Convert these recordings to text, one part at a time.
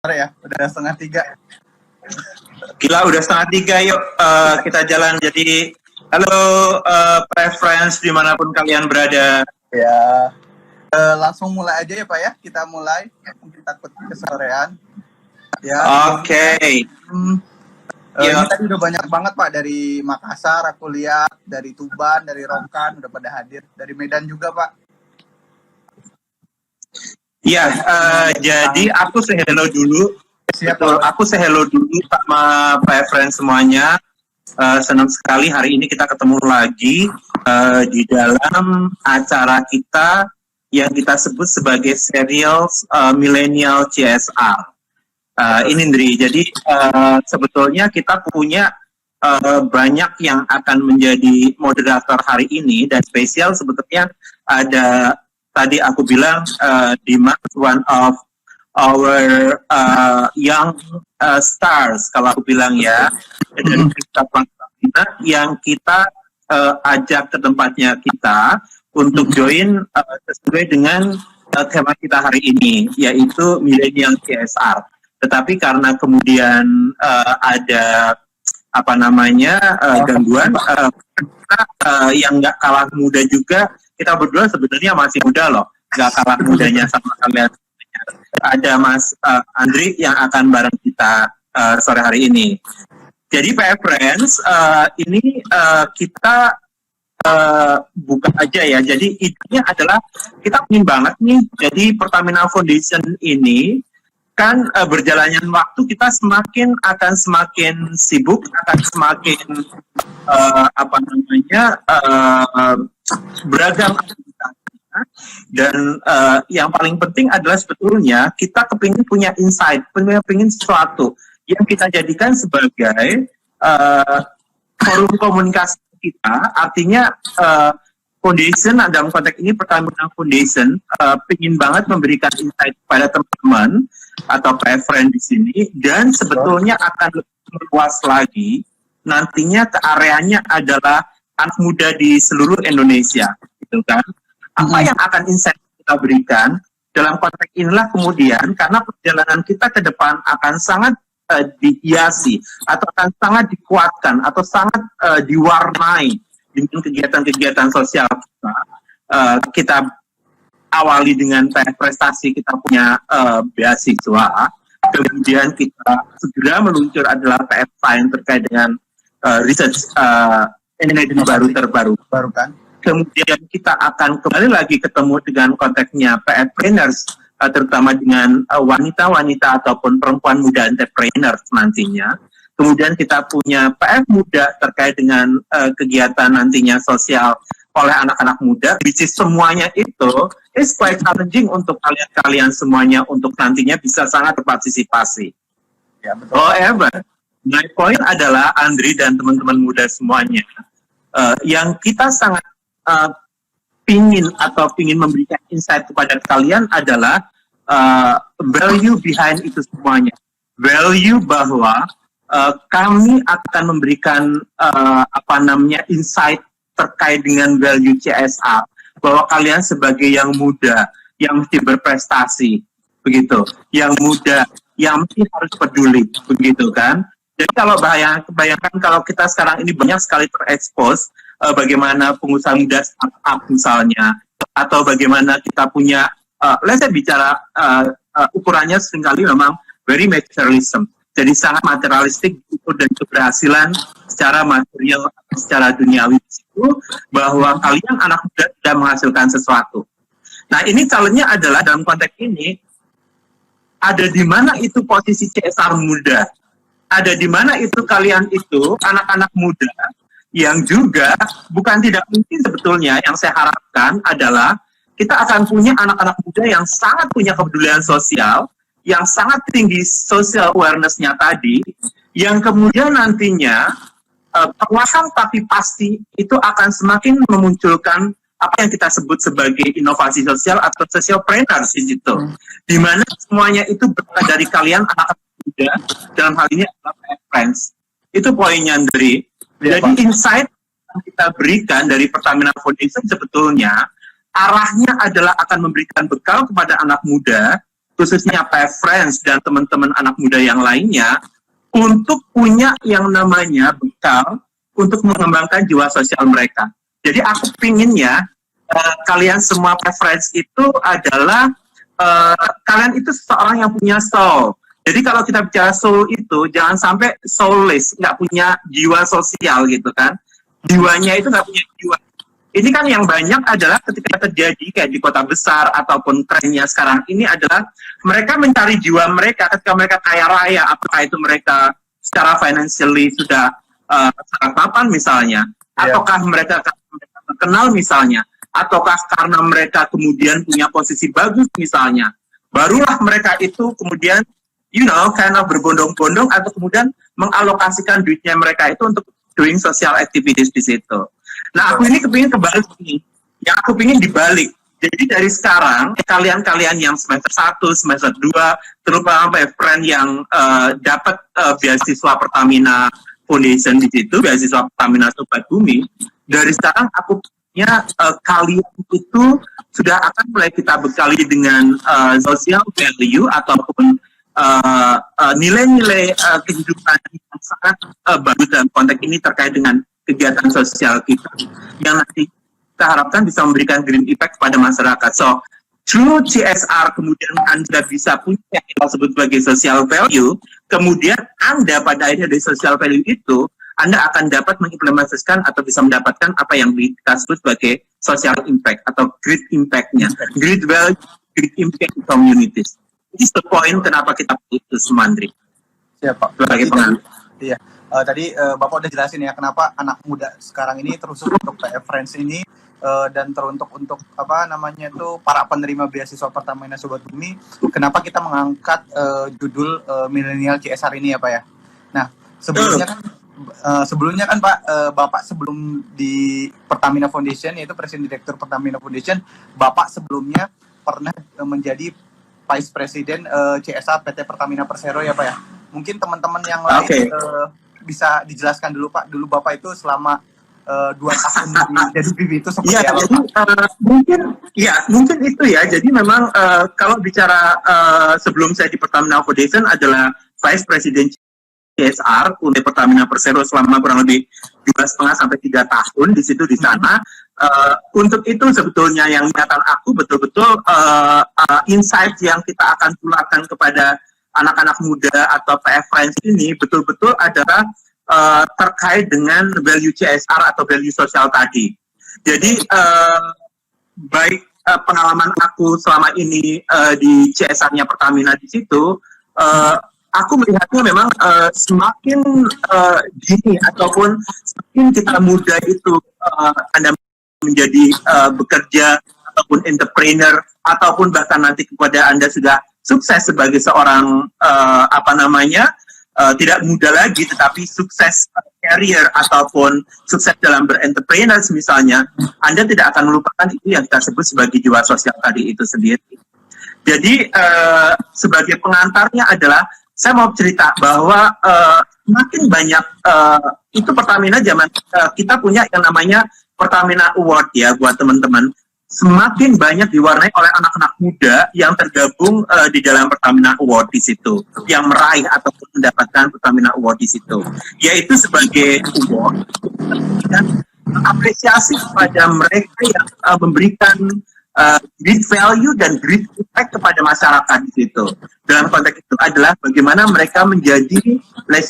Sore ya, udah setengah tiga. Gila, udah setengah tiga, yuk kita jalan. Jadi, halo friends dimanapun kalian berada. Ya, langsung mulai aja ya Pak ya, kita mulai. Mungkin takut kesorean. Ya. Oke. Ini tadi udah banyak banget Pak, dari Makassar aku lihat, dari Tuban, dari Rokan udah pada hadir, dari Medan juga Pak. Ya, jadi aku say-hello dulu. Betul, aku say-hello dulu sama friends semuanya. Senang sekali hari ini kita ketemu lagi di dalam acara kita yang kita sebut sebagai serial Millennial CSR. Ini Ndri, jadi sebetulnya kita punya banyak yang akan menjadi moderator hari ini, dan spesial sebetulnya ada, tadi aku bilang Dimas, one of our young stars, kalau aku bilang ya, dari kita yang kita ajak ke tempatnya kita untuk join sesuai dengan tema kita hari ini, yaitu Millennial CSR. Tetapi karena kemudian ada apa namanya gangguan, yang nggak kalah muda juga, kita berdua sebenarnya masih muda loh, nggak kalah mudanya sama kalian. Ada Mas Andri yang akan bareng kita sore hari ini. Jadi PF Friends, ini kita buka aja ya. Jadi idenya adalah kita ingin banget nih, jadi Pertamina Foundation ini kan berjalannya waktu kita akan semakin sibuk, akan semakin beragam aktivitas. Dan yang paling penting adalah sebetulnya kita kepingin punya insight, kepingin sesuatu yang kita jadikan sebagai forum komunikasi kita. Artinya Foundation, dalam konteks ini Pertamina Foundation, ingin banget memberikan insight kepada teman-teman atau friend di sini, dan sebetulnya akan lebih luas lagi. Nantinya ke areanya adalah anak muda di seluruh Indonesia, gitu kan? Apa yang akan insight kita berikan dalam konteks inilah kemudian, karena perjalanan kita ke depan akan sangat dihiasi atau akan sangat dikuatkan atau sangat diwarnai dengan kegiatan-kegiatan sosial kita. Kita awali dengan prestasi, kita punya beasiswa, kemudian kita segera meluncur adalah PFK yang terkait dengan research energi terbarukan. Kemudian kita akan kembali lagi ketemu dengan konteksnya PFpreneurs, terutama dengan wanita-wanita ataupun perempuan muda entrepreneurs nantinya. Kemudian kita punya PF muda terkait dengan kegiatan nantinya sosial oleh anak-anak muda, which is semuanya itu is quite challenging untuk kalian semuanya untuk nantinya bisa sangat berpartisipasi. Ya, betul. However, my point adalah Andri dan teman-teman muda semuanya, yang kita sangat pingin memberikan insight kepada kalian adalah value behind itu semuanya. Value bahwa kami akan memberikan insight terkait dengan value CSR, bahwa kalian sebagai yang muda yang mesti berprestasi, begitu, yang muda yang mesti harus peduli, begitu kan. Jadi kalau bayangkan kalau kita sekarang ini banyak sekali terekspos bagaimana pengusaha muda startup misalnya, atau bagaimana kita punya let's say bicara ukurannya seringkali memang very materialism. Jadi sangat materialistik dan keberhasilan secara material, secara duniawi itu, bahwa kalian anak muda sudah menghasilkan sesuatu. Nah, ini challenge-nya adalah dalam konteks ini, ada di mana itu posisi CSR muda? Ada di mana itu kalian itu anak-anak muda yang juga bukan tidak mungkin sebetulnya yang saya harapkan adalah kita akan punya anak-anak muda yang sangat punya kepedulian sosial, yang sangat tinggi social awareness-nya tadi, yang kemudian nantinya perlahan tapi pasti itu akan semakin memunculkan apa yang kita sebut sebagai inovasi sosial atau socialpreneurs di situ, di mana semuanya itu berasal dari kalian anak-anak muda, dalam hal ini adalah friends. Itu poinnya Andri. Jadi insight yang kita berikan dari Pertamina Foundation sebetulnya arahnya adalah akan memberikan bekal kepada anak muda khususnya Friends dan teman-teman anak muda yang lainnya, untuk punya yang namanya bekal untuk mengembangkan jiwa sosial mereka. Jadi aku pinginnya kalian semua Friends itu adalah kalian itu seseorang yang punya soul. Jadi kalau kita bicara soul itu jangan sampai soulless, nggak punya jiwa sosial gitu kan. Jiwanya itu nggak punya jiwa. Ini kan yang banyak adalah ketika terjadi kayak di kota besar ataupun trennya sekarang ini adalah mereka mencari jiwa mereka ketika mereka kaya raya, apakah itu mereka secara financially sudah sangat mapan misalnya, ataukah mereka terkenal misalnya, ataukah karena mereka kemudian punya posisi bagus misalnya, barulah mereka itu kemudian kind of berbondong-bondong atau kemudian mengalokasikan duitnya mereka itu untuk doing social activities di situ. Nah, aku ini kepingin kebalik nih. Yang aku pingin dibalik. Jadi dari sekarang, kalian-kalian yang semester 1, semester 2, terutama friend yang dapat beasiswa Pertamina Foundation di situ, beasiswa Pertamina Sobat Bumi, dari sekarang aku punya kalian itu sudah akan mulai kita bekali dengan social value ataupun nilai-nilai kehidupan yang sangat bagus dalam konteks ini terkait dengan kegiatan sosial kita yang nanti kita harapkan bisa memberikan green impact kepada masyarakat. So, through CSR kemudian Anda bisa punya yang kita sebut sebagai social value, kemudian Anda pada akhirnya dari social value itu, Anda akan dapat mengimplementasikan atau bisa mendapatkan apa yang kita sebut sebagai social impact atau great impact-nya. Great value, great impact in communities. This is the point kenapa kita itu Sumantri. Siapa? Sebagai pengantar. Iya. Tadi Bapak udah jelasin ya kenapa anak muda sekarang ini terus untuk PF Friends ini dan teruntuk untuk apa namanya itu para penerima beasiswa Pertamina Sobat Bumi. Kenapa kita mengangkat judul milenial CSR ini ya Pak ya? Nah sebelumnya kan Pak Bapak sebelum di Pertamina Foundation yaitu Presiden Direktur Pertamina Foundation, Bapak sebelumnya pernah menjadi Vice President CSR PT Pertamina Persero ya Pak ya? Mungkin teman-teman yang lain bisa dijelaskan dulu Pak. Dulu Bapak itu selama 2 tahun jadi PIB itu seperti apa? Mungkin itu ya. Jadi memang kalau bicara sebelum saya di Pertamina Foundation adalah Vice President CSR untuk Pertamina Persero selama kurang lebih 2,5 sampai 3 tahun di situ di sana. Untuk itu sebetulnya yang niatan aku betul-betul insight yang kita akan tularkan kepada anak-anak muda atau PF Friends ini betul-betul adalah terkait dengan value CSR atau value sosial tadi. Jadi baik pengalaman aku selama ini di CSR-nya Pertamina di situ, aku melihatnya memang semakin dini ataupun semakin kita muda itu Anda menjadi bekerja ataupun entrepreneur ataupun bahkan nanti kepada Anda sudah sukses sebagai seorang tidak muda lagi tetapi sukses career ataupun sukses dalam berentrepreneur misalnya, Anda tidak akan melupakan itu yang kita sebut sebagai jiwa sosial tadi itu sendiri. Jadi sebagai pengantarnya adalah saya mau cerita bahwa makin banyak itu Pertamina zaman kita punya yang namanya Pertamina Award ya buat teman-teman. Semakin banyak diwarnai oleh anak-anak muda yang tergabung di dalam Pertamina Award di situ, yang meraih ataupun mendapatkan Pertamina Award di situ, yaitu sebagai award dan apresiasi kepada mereka yang memberikan great value dan great impact kepada masyarakat di situ. Dalam konteks itu adalah bagaimana mereka menjadi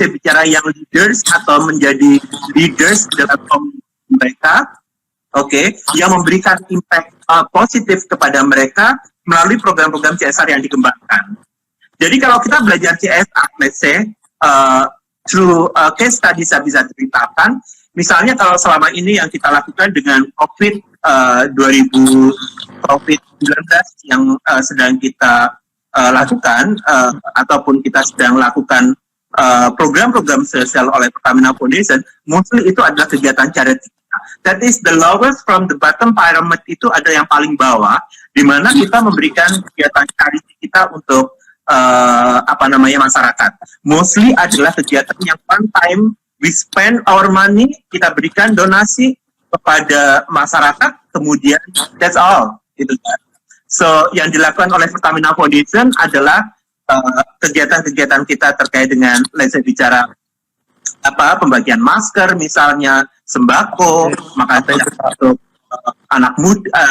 bicara yang leaders atau menjadi leaders dalam komunitas mereka. Yang memberikan impact positif kepada mereka melalui program-program CSR yang dikembangkan. Jadi kalau kita belajar CSR, let's say, through case study saya bisa ceritakan, misalnya kalau selama ini yang kita lakukan dengan COVID-19 yang sedang kita lakukan, ataupun kita sedang lakukan program-program sosial oleh Pertamina Foundation, mostly itu adalah kegiatan charity. That is the lowest from the bottom pyramid, itu ada yang paling bawah, di mana kita memberikan kegiatan charity kita untuk masyarakat. Mostly adalah kegiatan yang one time we spend our money, kita berikan donasi kepada masyarakat, kemudian that's all. Gitu. So, yang dilakukan oleh Pertamina Foundation adalah kegiatan-kegiatan kita terkait dengan, let's say, bicara pembagian masker, misalnya sembako, makan siang untuk anak muda,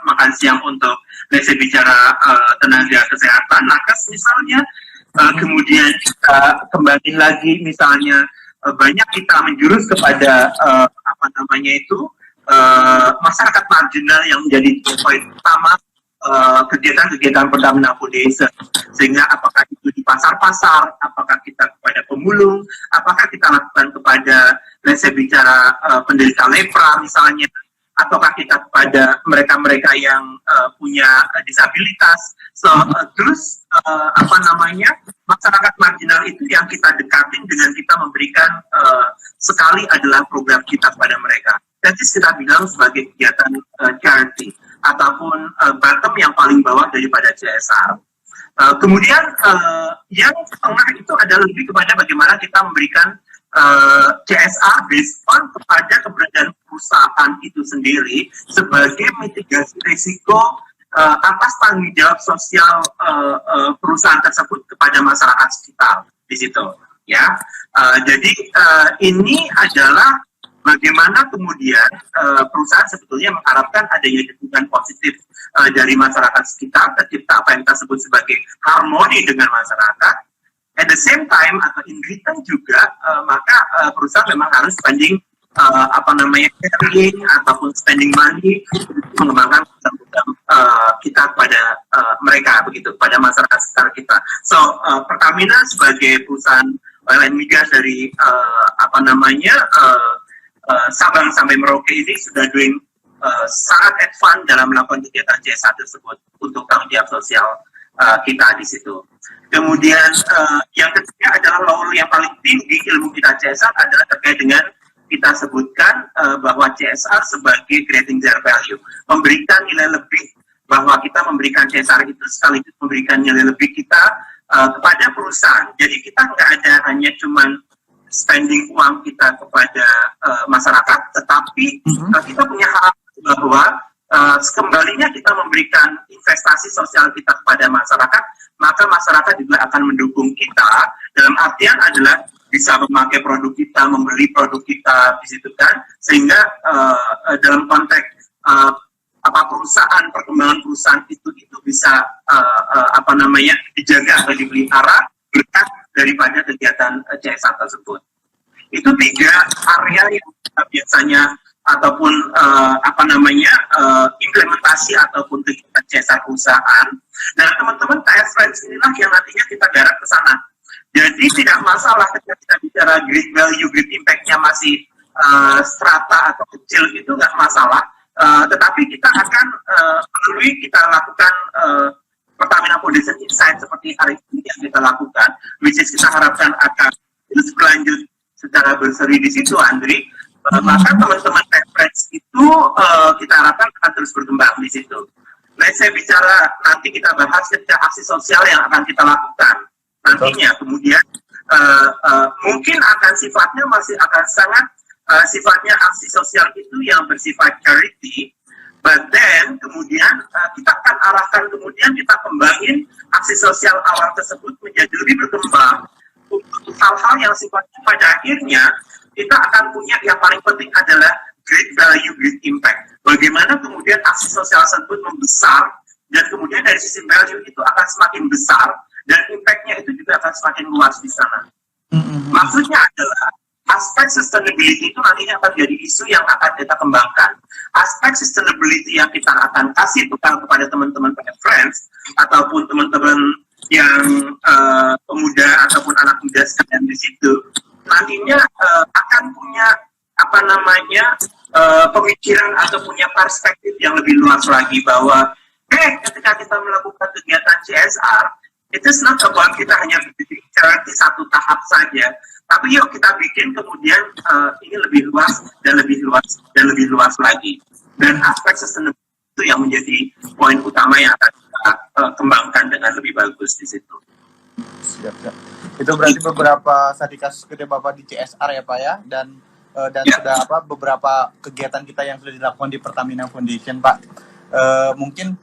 makan siang untuk, let's say, bicara tenaga kesehatan, nakes misalnya. Kemudian kita kembali lagi, misalnya banyak kita menjurus kepada masyarakat marginal yang menjadi poin utama kegiatan-kegiatan Pertamina Foundation. Sehingga apakah itu di pasar-pasar, apakah kita kepada pemulung, apakah kita lakukan kepada, let's say, bicara penderita lepra misalnya, ataukah kita kepada mereka-mereka yang punya disabilitas. So, terus masyarakat marginal itu yang kita dekatin dengan kita memberikan sekali adalah program kita kepada mereka. Jadi kita bilang sebagai kegiatan charity ataupun bottom yang paling bawah daripada CSR. Kemudian yang tengah itu adalah lebih kepada bagaimana kita memberikan CSR based on kepada keberadaan perusahaan itu sendiri sebagai mitigasi risiko atas tanggung jawab sosial perusahaan tersebut kepada masyarakat sekitar di situ, ya. Jadi ini adalah bagaimana kemudian perusahaan sebetulnya mengharapkan adanya dukungan positif dari masyarakat sekitar, tercipta apa yang kita sebut sebagai harmoni dengan masyarakat. At the same time atau in return juga maka perusahaan memang harus spending carrying ataupun spending money untuk mengembangkan program kita kepada mereka, begitu, pada masyarakat sekitar kita. So Pertamina sebagai perusahaan oil and migas dari Sabang sampai Merauke ini sudah doing sangat advance dalam melakukan kegiatan CSR tersebut untuk tanggung jawab sosial kita di situ. Kemudian yang ketiga adalah lalu yang paling tinggi ilmu kita CSR adalah terkait dengan kita sebutkan bahwa CSR sebagai creating their value, memberikan nilai lebih, bahwa kita memberikan CSR itu sekaligus memberikan nilai lebih kita kepada perusahaan. Jadi kita nggak ada hanya cuman spending uang kita kepada masyarakat, tetapi kita punya harapan bahwa sekembalinya kita memberikan investasi sosial kita kepada masyarakat, maka masyarakat juga akan mendukung kita, dalam artian adalah bisa memakai produk kita, membeli produk kita di situ kan, sehingga dalam konteks perusahaan, perkembangan perusahaan itu bisa dijaga atau dipelihara berkat daripada kegiatan CSR tersebut. Itu tiga area yang biasanya ataupun implementasi ataupun kegiatan CSR perusahaan. Nah, teman-teman TF Friends inilah yang nantinya kita garap ke sana. Jadi tidak masalah ketika kita bicara great value, great impact-nya masih strata atau kecil, itu nggak masalah. Tetapi kita akan melalui kita lakukan Pertamina Foundation Insight seperti hari ini yang kita lakukan, which is kita harapkan akan terus berlanjut secara berseri di situ, Andri. Maka teman-teman reference itu kita harapkan akan terus berkembang di situ. Nah, saya bicara nanti kita bahas ketika aksi sosial yang akan kita lakukan nantinya. Kemudian mungkin akan sifatnya masih akan sangat sifatnya aksi sosial itu yang bersifat charity, but then kemudian kita akan arahkan, kemudian kita kembangin aksi sosial awal tersebut menjadi lebih berkembang untuk hal-hal yang sifatnya pada akhirnya kita akan punya yang paling penting adalah great value, great impact. Bagaimana kemudian aksi sosial tersebut membesar dan kemudian dari sisi value itu akan semakin besar dan impact-nya itu juga akan semakin luas di sana. Maksudnya adalah aspek sustainability itu nantinya akan jadi isu yang akan kita kembangkan. Aspek sustainability yang kita akan kasih kepada teman-teman friends ataupun teman-teman yang pemuda ataupun anak muda sekalian di situ, nantinya akan punya pemikiran atau punya perspektif yang lebih luas lagi bahwa ketika kita melakukan kegiatan CSR, itu not about kita hanya bicara di satu tahap saja, tapi yuk kita bikin kemudian ini lebih luas dan lebih luas dan lebih luas lagi. Dan aspek sustainability itu yang menjadi poin utama yang akan kita kembangkan dengan lebih bagus di situ. Siap. Itu berarti beberapa tadi kasus kerja Bapak di CSR ya Pak ya, dan sudah beberapa kegiatan kita yang sudah dilakukan di Pertamina Foundation Pak. Mungkin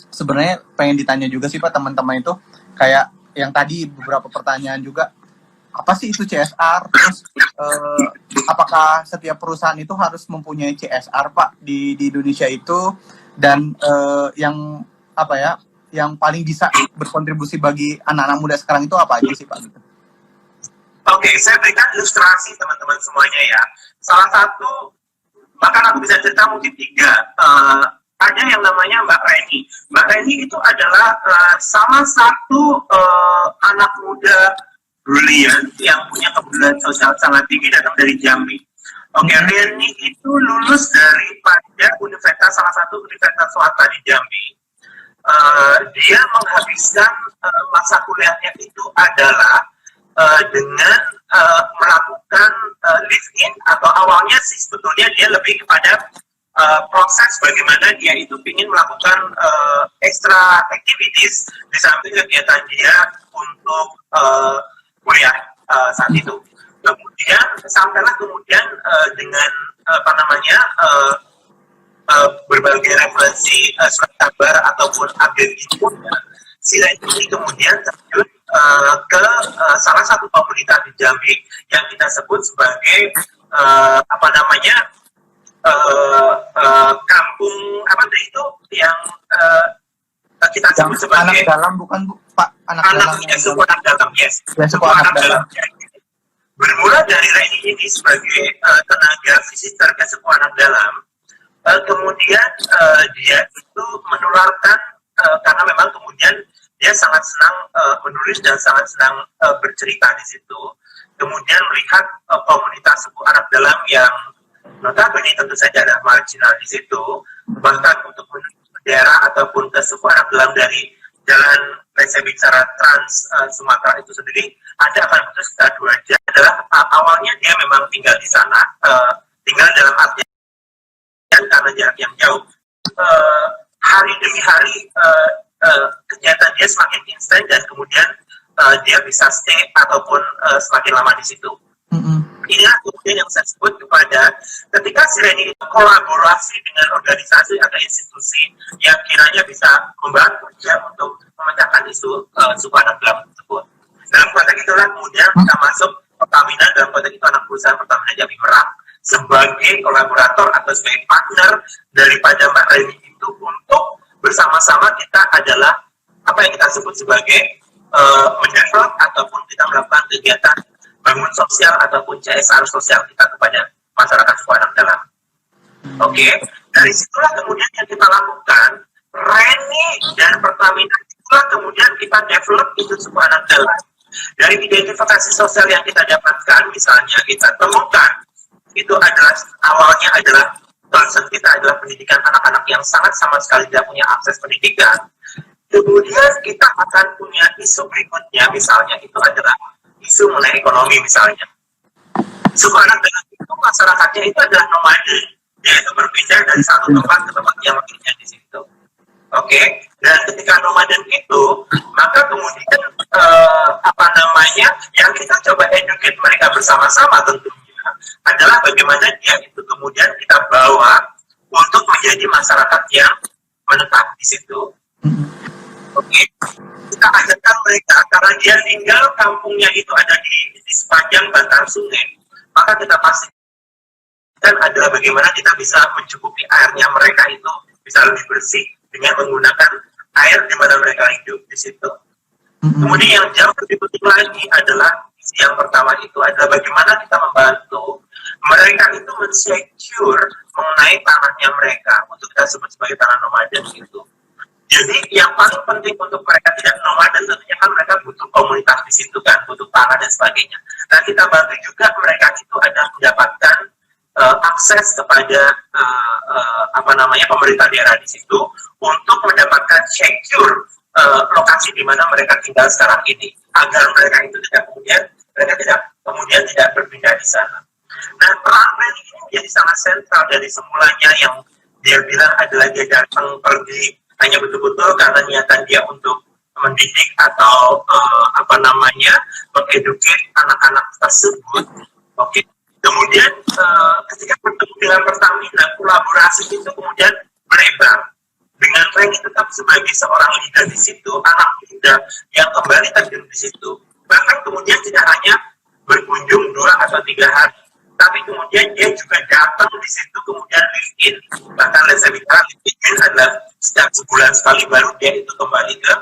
sebenarnya pengen ditanya juga sih Pak teman-teman itu, kayak yang tadi beberapa pertanyaan juga, apa sih itu CSR, terus apakah setiap perusahaan itu harus mempunyai CSR Pak di Indonesia itu, dan yang apa ya, yang paling bisa berkontribusi bagi anak-anak muda sekarang itu apa aja sih Pak? Oke, saya berikan ilustrasi teman-teman semuanya ya. Salah satu, bahkan aku bisa cerita mungkin 3. Ada yang namanya Mbak Reni. Mbak Reni itu adalah salah satu anak muda brilian yang punya kepedulian sosial sangat tinggi, datang dari Jambi. Oke, Reni itu lulus daripada salah satu universitas swasta di Jambi. Dia menghabiskan masa kuliahnya itu adalah dengan melakukan live-in, atau awalnya sih sebetulnya dia lebih kepada proses bagaimana dia itu ingin melakukan extra activities di samping kegiatan dia untuk kuliah saat itu. Kemudian sampailah kemudian dengan apa namanya berbagai referensi surat kabar ataupun update info, si ini kemudian terjun ke salah satu komunitas di Jambi yang kita sebut sebagai apa namanya kampung apa itu yang kita sebut sebagai anak dalam, bukan Bu, Pak? Anak dalam, suku anak dalam, yes. Ya, suku anak dalam. Bermula dari Reni ini sebagai tenaga visitor ke suku anak dalam, kemudian dia itu menularkan, karena memang kemudian dia sangat senang menulis dan sangat senang bercerita di situ. Kemudian melihat komunitas suku anak dalam yang notabene tentu saja ada marginal di situ, bahkan untuk menuju ke daerah ataupun ke suku anak dalam dari jalan saya bicara Trans Sumatera itu sendiri, ada akan butuh sekitar 2 jam. Adalah awalnya dia memang tinggal di sana, tinggal dalam artian karena jarak yang jauh. Hari demi hari kegiatan dia semakin instan, dan kemudian dia bisa stay ataupun semakin lama di situ. Inilah kemudian yang saya sebut kepada ketika si Reni itu kolaborasi dengan organisasi atau institusi yang kiranya bisa membantu dia untuk memecahkan isu suku anak dalam tersebut. Dalam konteks itulah kemudian kita masuk Pertamina, dalam konteks itu anak perusahaan Pertamina Jambi Merak, sebagai kolaborator atau sebagai partner daripada Mbak Reni itu, untuk bersama-sama kita adalah apa yang kita sebut sebagai mendevelop ataupun kita melakukan kegiatan bangun sosial ataupun CSR sosial kita kepada masyarakat suku anak dalam. Oke, dari situlah kemudian yang kita lakukan, Reni dan Pertamina itulah kemudian kita develop itu suku anak dalam. Dari identifikasi sosial yang kita dapatkan, misalnya kita temukan itu adalah awalnya adalah concern kita adalah pendidikan anak-anak yang sangat sama sekali tidak punya akses pendidikan. Kemudian kita akan punya isu berikutnya, misalnya itu adalah isu mengenai ekonomi misalnya. Suku anak dalam itu masyarakatnya itu adalah nomaden, yaitu berpindah dari satu tempat ke tempat yang lainnya di situ. Oke, dan ketika nomaden itu, maka kemudian apa namanya yang kita coba educate mereka bersama-sama tentunya adalah bagaimana dia itu kemudian kita bawa untuk menjadi masyarakat yang menetap di situ. Oke, kita ajarkan mereka karena dia tinggal kampungnya itu ada di sepanjang bantaran sungai, maka kita pastikan adalah bagaimana kita bisa mencukupi airnya mereka itu bisa lebih bersih dengan menggunakan air di mana mereka hidup di situ. Kemudian yang jauh lebih penting lagi adalah yang pertama itu adalah bagaimana kita membantu mereka itu mensecure mengenai tanahnya mereka, untuk kita sebut sebagai tanah nomaden itu. Jadi yang paling penting untuk mereka tidak nomaden tentunya kan mereka butuh komunitas di situ kan, butuh tanah dan sebagainya. Nah kita bantu juga mereka itu ada mendapatkan akses kepada apa namanya pemerintah daerah di situ untuk mendapatkan secure lokasi di mana mereka tinggal sekarang ini, agar mereka itu tidak kemudian tidak berpindah di sana. Nah peran Reni ini menjadi sangat sentral dari semulanya, yang dia bilang adalah dia datang pergi hanya betul-betul karena niatan dia untuk mendidik atau apa namanya mengedukasi anak-anak tersebut. Oke. Kemudian ketika bertemu dengan Pertamina, kolaborasi itu kemudian melebar. dengan Reni tetap sebagai seorang leader di situ, anak muda yang kembali terjun di situ. Bahkan kemudian tidak hanya berkunjung 2 atau 3 hari, tapi kemudian dia juga datang di situ, kemudian live in. Bahkan saya bicara live in adalah setiap sebulan sekali baru dia itu kembali ke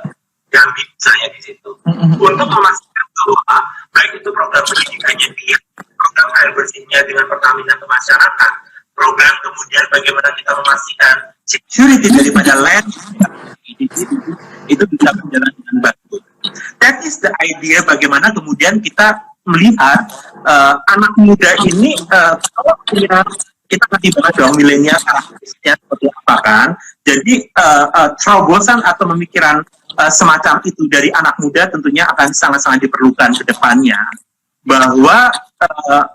Jambi misalnya di situ. Untuk memastikan bahwa baik itu program pendidikannya dia, program air bersihnya dengan Pertamina ke masyarakat, program kemudian bagaimana kita memastikan security daripada land itu bisa berjalan dengan bagus. That is the idea bagaimana kemudian kita melihat anak muda ini kalau punya, kita nanti bahas dong milenial karakteristiknya seperti apa kan. Jadi terobosan atau pemikiran semacam itu dari anak muda tentunya akan sangat-sangat diperlukan ke depannya. Bahwa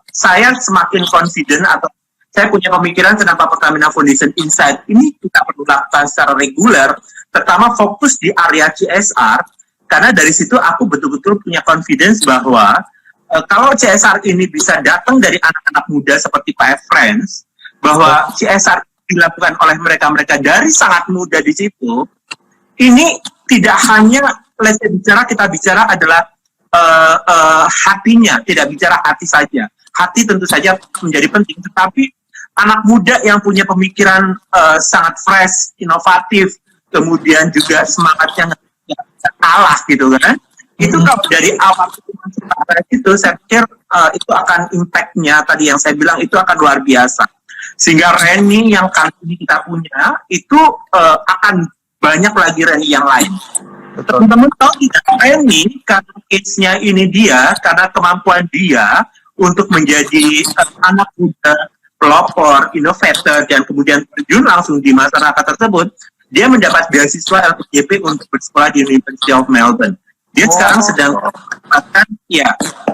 saya semakin confident atau saya punya pemikiran kenapa Pertamina Foundation Insight ini kita perlu lakukan secara reguler, terutama fokus di area CSR, karena dari situ aku betul-betul punya confidence bahwa kalau CSR ini bisa datang dari anak-anak muda seperti Pak Friends, bahwa CSR dilakukan oleh mereka-mereka dari sangat muda di situ, ini tidak hanya kita bicara adalah hatinya, tidak bicara hati saja. Hati tentu saja menjadi penting, tetapi anak muda yang punya pemikiran sangat fresh, inovatif, kemudian juga semangatnya nggak kalah gitu kan. Itu kalau dari awal itu saya pikir itu akan impact-nya tadi yang saya bilang itu akan luar biasa. Sehingga Reni yang kali ini kita punya itu akan banyak lagi Reni yang lain. Teman-teman tahu tidak, Reni karena age-nya ini dia, karena kemampuan dia untuk menjadi anak muda, pelopor, inovator, dan kemudian terjun langsung di masyarakat tersebut, dia mendapat beasiswa LPDP untuk bersekolah di University of Melbourne. Dia sekarang sedang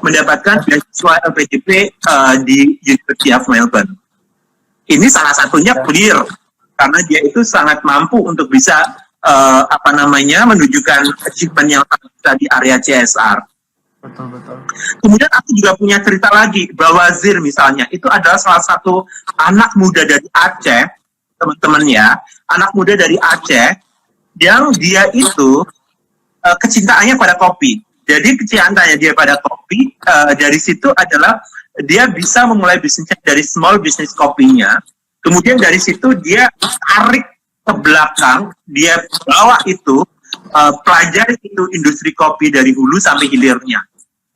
mendapatkan beasiswa LPDP di University of Melbourne. Ini salah satunya clear karena dia itu sangat mampu untuk bisa menunjukkan achievement yang ada di area CSR. Betul. Kemudian aku juga punya cerita lagi bahwa Zir misalnya itu adalah salah satu anak muda dari Aceh, teman-teman ya, anak muda dari Aceh yang dia itu kecintaannya pada kopi. Jadi kecintaannya dia pada kopi dari situ adalah dia bisa memulai bisnisnya dari small business kopinya. Kemudian dari situ dia tarik ke belakang, dia bawa itu pelajari itu industri kopi dari hulu sampai hilirnya.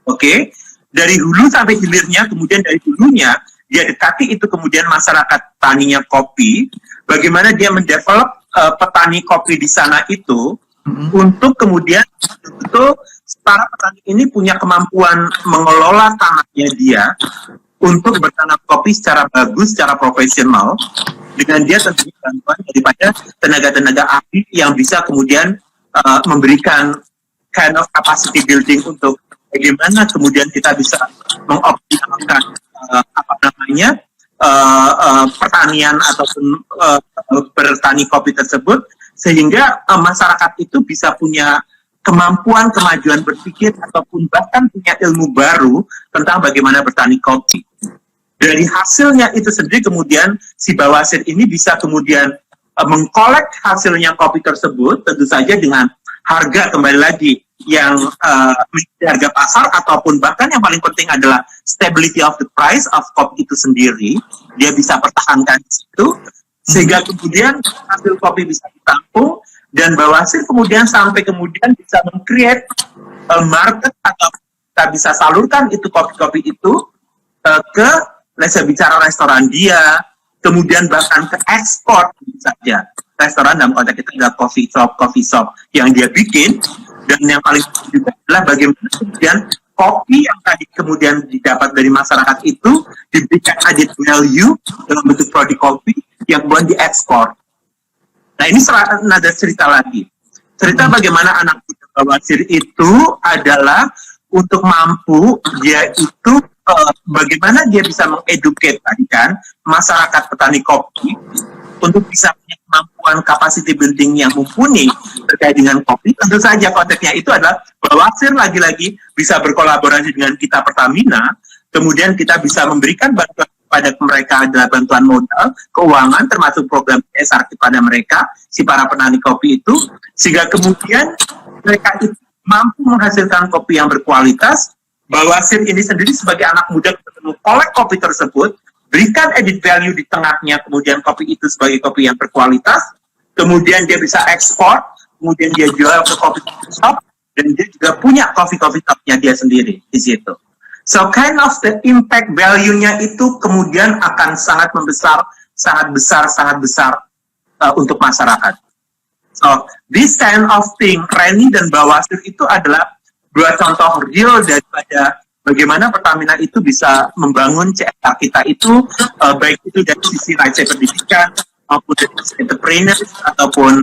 Oke, dari hulu sampai hilirnya, kemudian dari hulunya dia dekati itu kemudian masyarakat taninya kopi. Bagaimana dia mendevelop petani kopi di sana itu untuk kemudian itu para petani ini punya kemampuan mengelola tanahnya dia untuk bertanam kopi secara bagus, secara profesional, dengan dia tentunya bantuan daripada tenaga-tenaga ahli yang bisa kemudian memberikan kind of capacity building untuk bagaimana kemudian kita bisa mengoptimalkan pertanian ataupun bertani kopi tersebut, sehingga masyarakat itu bisa punya kemampuan kemajuan berpikir ataupun bahkan punya ilmu baru tentang bagaimana bertani kopi. Dari hasilnya itu sendiri kemudian si Bawasir ini bisa kemudian mengkolek hasilnya kopi tersebut, tentu saja dengan harga kembali lagi yang harga pasar, ataupun bahkan yang paling penting adalah stability of the price of kopi itu sendiri, dia bisa pertahankan di situ, sehingga kemudian hasil kopi bisa ditampung, dan Bawasir kemudian sampai kemudian bisa meng-create market atau kita bisa salurkan itu kopi-kopi itu ke saya bicara restoran dia, kemudian bahkan ke ekspor saja. Restoran dalam konteks itu adalah coffee shop yang dia bikin, dan yang paling penting juga adalah bagaimana kemudian kopi yang tadi kemudian didapat dari masyarakat itu diberikan added value dalam bentuk produk kopi yang kemudian diekspor. Nah ini ada cerita lagi. Cerita bagaimana anak muda Bawasir itu adalah untuk mampu dia itu bagaimana dia bisa mengeduket tadi kan masyarakat petani kopi untuk bisa punya kemampuan capacity building yang mumpuni terkait dengan kopi. Tentu saja konteksnya itu adalah Bawasir lagi-lagi bisa berkolaborasi dengan kita Pertamina, kemudian kita bisa memberikan bantuan pada mereka adalah bantuan modal, keuangan, termasuk program CSR kepada mereka, si para petani kopi itu, sehingga kemudian mereka itu mampu menghasilkan kopi yang berkualitas. Bawasir ini sendiri sebagai anak muda kolek kopi tersebut, berikan edit value di tengahnya, kemudian kopi itu sebagai kopi yang berkualitas, kemudian dia bisa ekspor, kemudian dia jual ke kopi shop, dan dia juga punya coffee shopnya dia sendiri di situ. So kind of the impact value-nya itu kemudian akan sangat membesar, sangat besar untuk masyarakat. So this kind of thing, Reni dan Bawasir itu adalah dua contoh real daripada bagaimana Pertamina itu bisa membangun CSR kita itu, baik itu dari sisi right pendidikan, maupun dari sisi entrepreneur, ataupun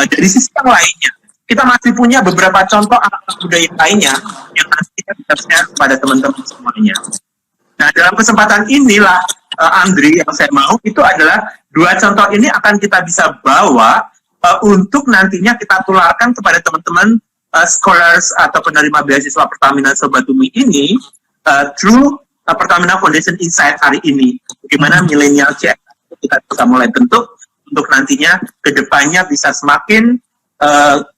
dari sisi yang lainnya. Kita masih punya beberapa contoh anak-anak muda yang lainnya yang nanti kita bisa share kepada teman-teman semuanya. Nah, dalam kesempatan inilah, Andri, yang saya mau itu adalah dua contoh ini akan kita bisa bawa untuk nantinya kita tularkan kepada teman-teman scholars atau penerima beasiswa Pertamina Sobat Bumi ini through Pertamina Foundation Insight hari ini. Bagaimana milenial CSR kita bisa mulai bentuk untuk nantinya kedepannya bisa semakin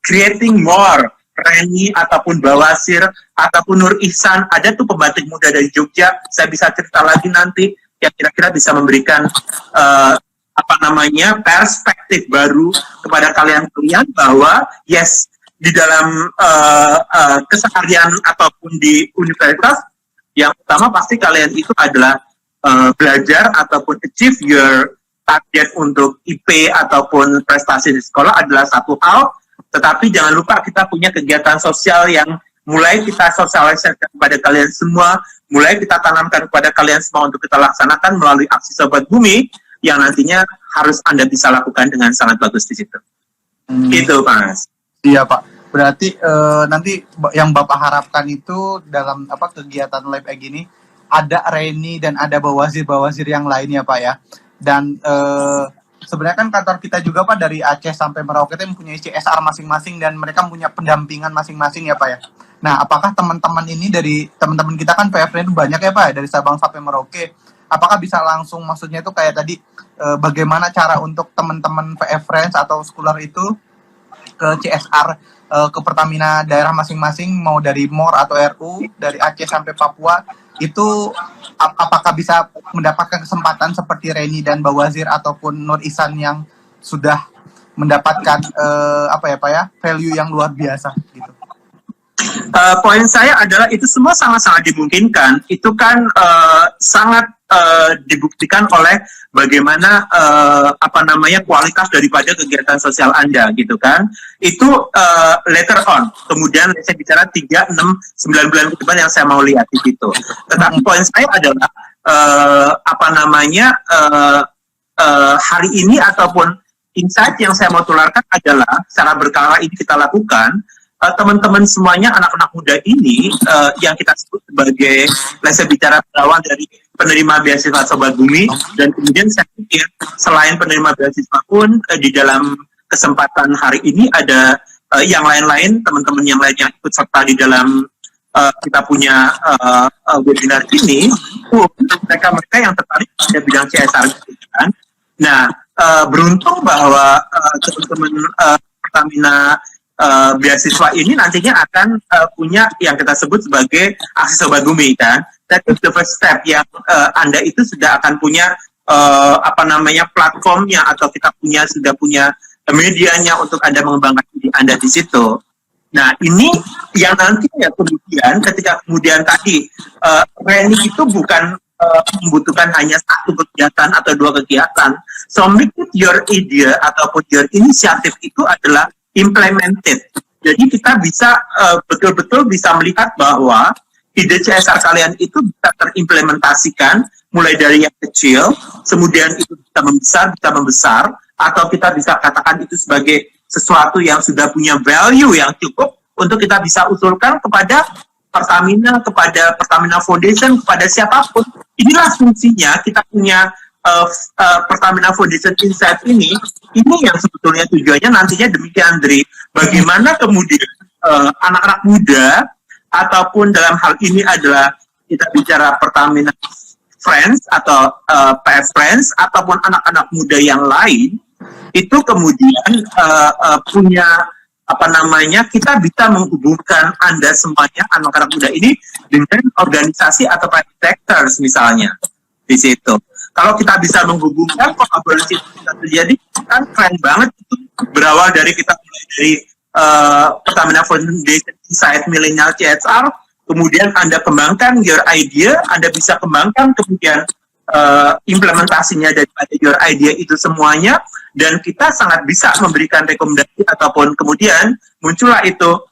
creating more Reni ataupun Bawasir ataupun Nur Ihsan. Ada tuh pembatik muda dari Jogja, saya bisa cerita lagi nanti yang kira-kira bisa memberikan perspektif baru kepada kalian bahwa yes, di dalam keseharian ataupun di universitas, yang utama pasti kalian itu adalah belajar ataupun achieve your target untuk IP ataupun prestasi di sekolah adalah satu hal, tetapi jangan lupa kita punya kegiatan sosial yang mulai kita sosialisasikan kepada kalian semua, mulai kita tanamkan kepada kalian semua untuk kita laksanakan melalui aksi Sobat Bumi, yang nantinya harus Anda bisa lakukan dengan sangat bagus di situ. Gitu, Mas. Iya, Pak. Berarti nanti yang Bapak harapkan itu dalam kegiatan live kayak gini ada Reni dan ada Bawasir yang lainnya, Pak ya. Dan sebenarnya kan kantor kita juga, Pak, dari Aceh sampai Merauke itu mempunyai CSR masing-masing dan mereka punya pendampingan masing-masing ya, Pak ya. Nah, apakah teman-teman ini dari teman-teman kita kan PF itu banyak ya, Pak, ya, dari Sabang sampai Merauke. Apakah bisa langsung, maksudnya itu kayak tadi bagaimana cara untuk teman-teman PF Friends atau scholar itu ke CSR ke Pertamina daerah masing-masing, mau dari MOR atau RU, dari Aceh sampai Papua, itu apakah bisa mendapatkan kesempatan seperti Reni dan Bawasir ataupun Nur Ihsan yang sudah mendapatkan value yang luar biasa gitu? Poin saya adalah itu semua sangat-sangat dimungkinkan. Itu kan sangat dibuktikan oleh bagaimana kualitas daripada kegiatan sosial Anda gitu kan. Itu later on. Kemudian saya bicara 3, 6, 9 bulan ke depan yang saya mau lihat di situ. Tetapi poin saya adalah hari ini ataupun insight yang saya mau tularkan adalah secara berkala ini kita lakukan. Teman-teman semuanya, anak-anak muda ini yang kita sebut sebagai, saya bicara berawal dari penerima beasiswa Sobat Bumi, dan kemudian saya pikir selain penerima beasiswa pun di dalam kesempatan hari ini ada yang lain-lain, teman-teman yang lain yang ikut serta di dalam kita punya webinar ini, mereka yang tertarik pada bidang CSR kan. Nah, beruntung bahwa teman-teman Pertamina beasiswa ini nantinya akan punya yang kita sebut sebagai aksi Sobat Bumi kan. That is the first step yang Anda itu sudah akan punya platformnya, atau kita sudah punya medianya untuk Anda mengembangkan diri Anda di situ. Nah, ini yang nantinya kemudian ketika kemudian tadi Reni itu bukan membutuhkan hanya satu kegiatan atau dua kegiatan. So make it your idea ataupun your inisiatif itu adalah implemented. Jadi kita bisa betul-betul bisa melihat bahwa ide CSR kalian itu bisa terimplementasikan mulai dari yang kecil, kemudian itu bisa membesar, atau kita bisa katakan itu sebagai sesuatu yang sudah punya value yang cukup untuk kita bisa usulkan kepada Pertamina, kepada Pertamina Foundation, kepada siapapun. Inilah fungsinya kita punya Pertamina Foundation Insight ini yang sebetulnya tujuannya nantinya demikian, Andri. Bagaimana kemudian anak-anak muda ataupun dalam hal ini adalah kita bicara Pertamina Friends atau PS Friends ataupun anak-anak muda yang lain itu kemudian punya apa namanya, kita bisa menghubungkan Anda semuanya anak-anak muda ini dengan organisasi atau private sectors misalnya di situ. Kalau kita bisa menghubungkan kolaborasi itu bisa terjadi, kan keren banget itu, berawal dari kita mulai dari Pertamina Foundation Insight Millennial CSR, kemudian Anda kembangkan your idea, Anda bisa kembangkan kemudian implementasinya daripada your idea itu semuanya, dan kita sangat bisa memberikan rekomendasi ataupun kemudian muncullah itu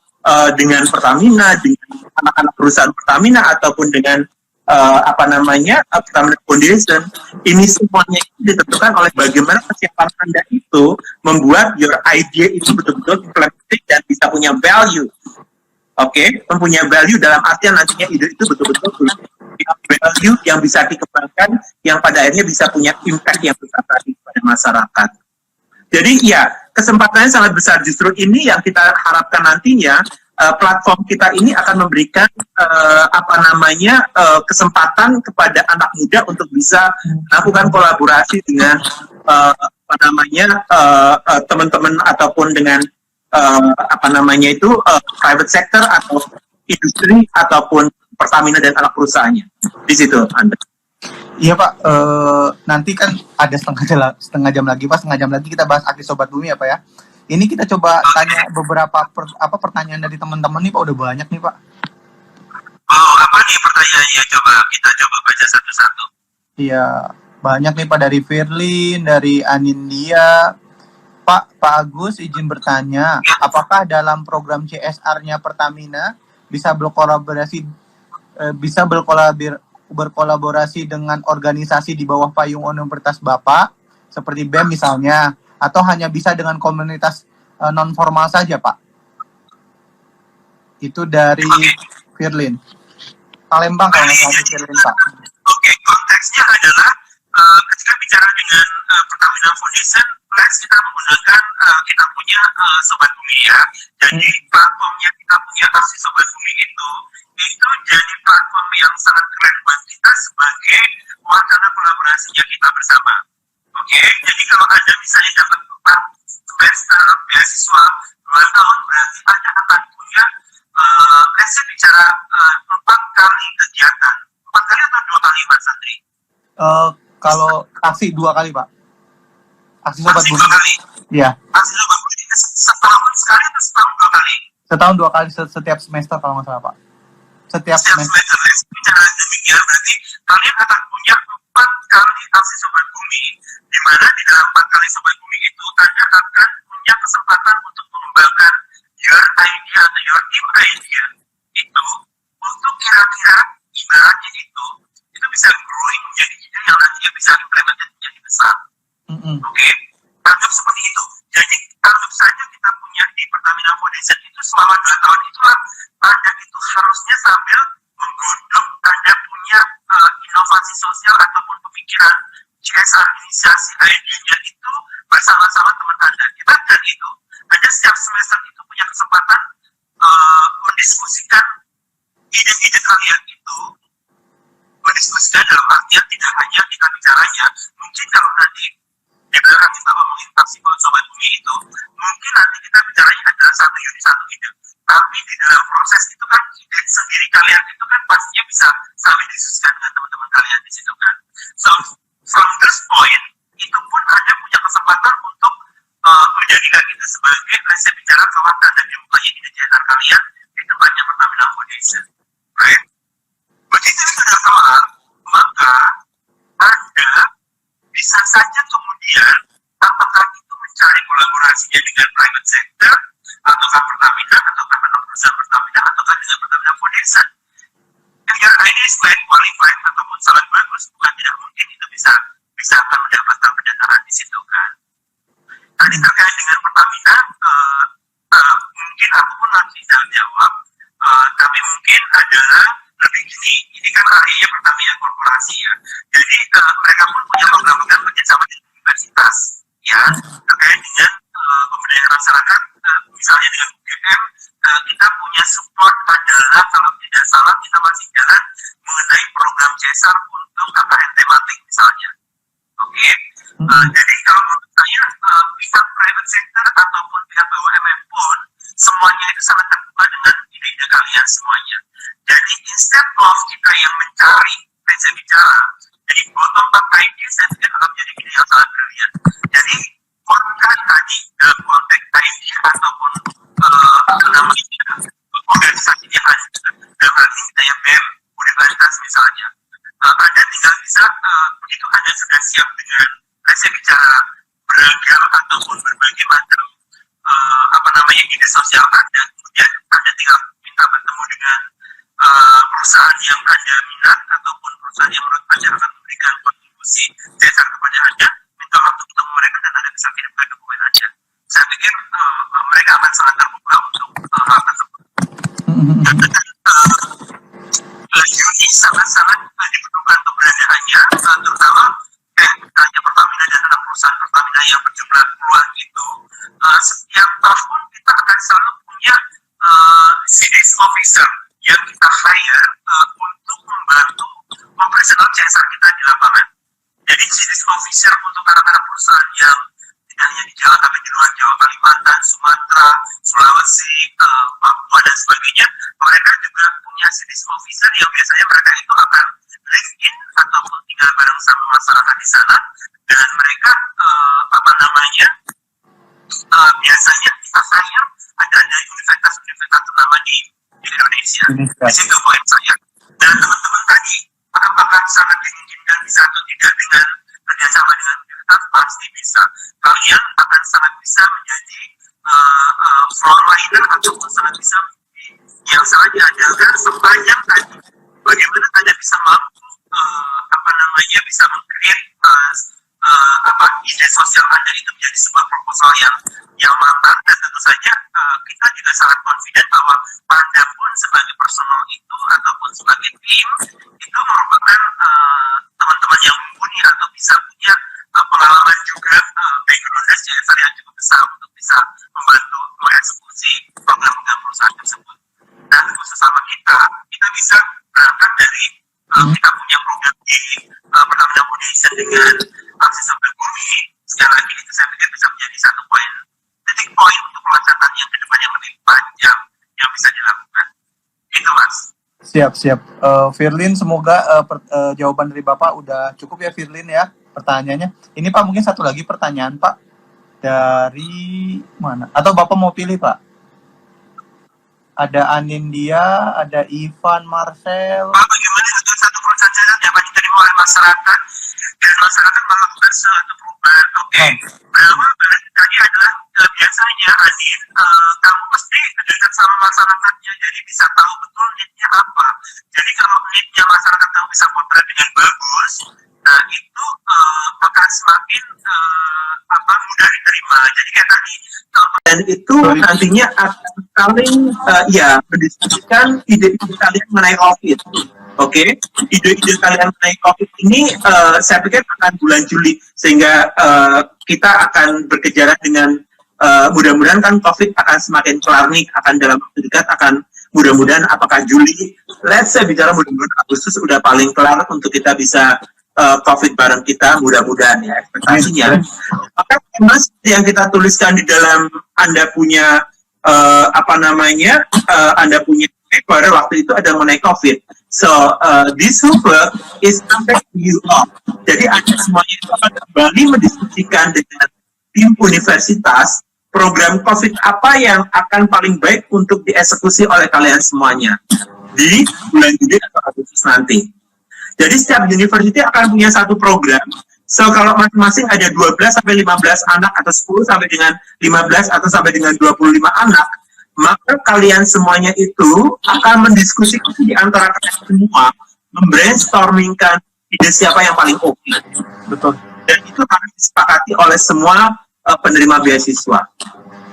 dengan Pertamina, dengan anak-anak perusahaan Pertamina ataupun dengan Pertamina Foundation. Ini semuanya itu ditentukan oleh bagaimana kesiapan Anda itu membuat your idea itu betul-betul implemented dan bisa punya value. Oke, mempunyai value dalam artian nantinya ide itu betul-betul punya value yang bisa dikembangkan, yang pada akhirnya bisa punya impact yang besar tadi pada masyarakat. Jadi ya, kesempatannya sangat besar. Justru ini yang kita harapkan nantinya, platform kita ini akan memberikan kesempatan kepada anak muda untuk bisa melakukan kolaborasi dengan teman-teman ataupun dengan private sector atau industri ataupun Pertamina dan anak perusahaannya. Di situ, Anda. Iya Pak, nanti kan ada setengah jam lagi Pak, setengah jam lagi kita bahas Aki Sobat Bumi ya Pak ya. Ini kita coba tanya beberapa pertanyaan dari teman-teman nih Pak, udah banyak nih Pak. Oh, apa nih pertanyaannya? Kita coba baca satu-satu. Iya, banyak nih Pak, dari Firlin, dari Anindya. Pak Agus izin bertanya, apakah dalam program CSR-nya Pertamina bisa berkolaborasi dengan organisasi di bawah payung Universitas Bapak, seperti BEM misalnya, atau hanya bisa dengan komunitas non-formal saja, Pak? Itu dari Firlin. Palembang kalau nggak salah Firlin, Pak. Oke, konteksnya adalah ketika bicara dengan Pertamina Foundation, kita menggunakan, kita punya Sobat Bumi ya. Jadi platformnya kita punya Aksi Sobat Bumi itu jadi platform yang sangat keren buat kita sebagai wacana kolaborasinya kita bersama. Oke, jadi kalau Anda misalnya dapat 4 semester beasiswa 2 tahun, berarti Anda akan punya saya bicara 4 kali kegiatan. 4 kali atau 2 kali, Mas Sandri? Kalau aksi 2 kali, Pak. Aksi Sobat Bumi. 2 kali? Iya. Aksi Sobat Bumi setahun sekali atau setahun 2 kali? Setahun 2 kali setiap semester kalau nggak salah, Pak. Setiap semester. Bicara demikian berarti kalian akan punya 4 kali aksi Sobat Bumi, di mana di dalam 4 kali Sobat Bumi itu Anda akan punya kesempatan untuk mengembangkan your idea atau your team idea itu untuk kira-kira ibaratnya itu bisa growing menjadi ide yang nantinya bisa implemented menjadi besar. Oke, anggap seperti itu. Jadi anggap saja kita punya di Pertamina Foundation itu selama 2 tahun itulah Anda itu harusnya sambil menggodok Anda punya inovasi sosial ataupun pemikiran CSR inisiasi idenya itu bersama-sama teman Anda. Kita dan itu Anda setiap semester itu punya kesempatan mendiskusikan ide-ide kalian itu, mendiskusikan dalam artian tidak hanya kita bicaranya, mungkin kalau nanti di belakang kita ngomongin aksi Sobat Bumi itu, mungkin nanti kita bicaranya adalah satu unit satu ide, tapi di dalam proses itu kan ide sendiri kalian itu kan pastinya bisa saling diskusikan dengan teman-teman kalian di situ kan. So from this point itu pun Anda punya kesempatan untuk menjadikan itu sebagai saya bicara kawasan dan dimulai ide CSR kalian di tempatnya Pertamina Foundation, right? Begitu itu sudah kelar, maka Anda bisa saja kemudian apakah itu mencari kolaborasinya dengan private sector, ataukah Pertamina, ataukah perusahaan Pertamina, ataukah dengan Pertamina Foundation. If your idea is quite qualified ataupun sangat bagus, bukan tidak mungkin itu bisa akan mendapatkan pendanaan di situ kan. Tadi terkait dengan Pertamina, mungkin aku pun nanti bisa jawab, tapi mungkin adalah lebih gini, ini kan akhirnya Pertamina korporasi ya, jadi mereka pun punya program-program kerjasama dengan universitas ya, terkait dengan pemberdayaan masyarakat, misalnya dengan UGM, kita punya support adalah kalau tidak salah kita masih jalan mengenai program CSR untuk KKN misalnya. Oke. Jadi kalau menurut saya pihak private sector ataupun pihak BUMN pun semuanya itu sangat terbuka dengan ide-ide kalian semuanya. Jadi instead of kita yang mencari meja bicara, jadi bottom up idea saya pikir akan menjadi ide yang sangat brilian. Jadi konten tadi dalam konteks idea ataupun apa namanya organisasi yang ada dalam hal ini kita yang BEM universitas misalnya, Anda tinggal bisa begitu Anda sudah siap dengan meja bicara beragam ataupun berbagai macam apa namanya ide sosial Anda, kemudian Anda tinggal minta bertemu dengan perusahaan yang Anda minat ataupun perusahaan yang menurut Anda akan memberikan kontribusi CSR kepada Anda, minta waktu ketemu mereka dan Anda bisa kirimkan dokumen Anda. Saya pikir mereka akan sangat terbuka untuk hal tersebut. Dan Uni sangat-sangat diperlukan keberadaannya, terutama hanya Pertamina dan anak perusahaan Pertamina yang berjumlah puluhan itu. Setiap tahun kita akan selalu punya CDS officer yang kita hire untuk membantu operasional CSR kita di lapangan. Jadi CDS officer untuk anak-anak perusahaan yang tidak hanya di Jawa tapi di luar Jawa, Kalimantan, Sumatera, Sulawesi, Papua dan sebagainya, mereka juga punya CDS officer yang biasanya mereka itu akan live in ataupun tinggal bareng sama masyarakat di sana, dan mereka apa namanya biasanya kita hire ada dari universitas-universitas ternama di Indonesia. Di situ poin saya. Dan teman-teman tadi, apakah sangat dimungkinkan bisa atau tidak dengan kerjasama dengan universitas? Pasti bisa. Kalian akan sangat bisa menjadi frontliner ataupun sangat bisa menjadi yang sangat diandalkan sepanjang tadi. Bagaimana Anda bisa mampu apa namanya bisa meng-create apa ide sosial Anda itu menjadi sebuah proposal yang matang, dan tentu saja kita juga sangat confident bahwa Anda pun sebagai personal itu ataupun sebagai tim itu merupakan teman-teman yang mumpuni atau bisa punya pengalaman juga background CSR yang cukup besar untuk bisa membantu mengeksekusi program-program perusahaan tersebut. Dan khusus sama kita bisa berangkat dari kita punya program di Pertamina Foundation dengan Accessible Bumi. Sekali lagi itu saya pikir bisa menjadi satu titik poin untuk peloncatan yang ke depan yang lebih panjang yang bisa dilakukan. Itu Mas. Siap. Firlin, semoga jawaban dari Bapak udah cukup ya Firlin ya pertanyaannya. Ini Pak mungkin satu lagi pertanyaan Pak dari mana? Atau Bapak mau pilih Pak? Ada Anindya, ada Ivan, Marcel. Pak, bagaimana dengan satu perusahaan CSR dapat diterima oleh masyarakat dan masyarakat melakukan suatu perubahan? Oke. Bahwa tadi adalah biasanya Anin, kamu mesti dekat sama masyarakatnya, jadi bisa tahu betul need-nya apa. Jadi kalau need-nya masyarakat kamu bisa potret dengan bagus, nah itu akan semakin mudah diterima. Jadi kayak tadi dan itu nantinya akan saling mendiskusikan ide-ide kalian mengenai COVID. Oke, ide-ide kalian mengenai COVID ini saya pikir akan bulan Juli, sehingga kita akan berkejaran dengan mudah-mudahan kan COVID akan semakin kelar nih, akan dalam waktu dekat akan mudah-mudahan apakah Juli, let's say bicara mudah-mudahan Agustus udah paling kelar untuk kita bisa COVID bareng kita, mudah-mudahan ya ekspektasinya. Maka Mas yang kita tuliskan di dalam Anda punya Anda punya paper waktu itu ada mengenai COVID. So this homework is under you all. Jadi Anda semuanya itu akan kembali mendiskusikan dengan tim universitas program COVID apa yang akan paling baik untuk dieksekusi oleh kalian semuanya di bulan Juli atau Agustus nanti. Jadi setiap university akan punya satu program. So kalau masing-masing ada 12 sampai 15 anak atau 10 sampai dengan 15 atau sampai dengan 25 anak, maka kalian semuanya itu akan mendiskusikan di antara kalian semua, membrainstormingkan ide siapa yang paling oke. Betul. Dan itu harus disepakati oleh semua penerima beasiswa.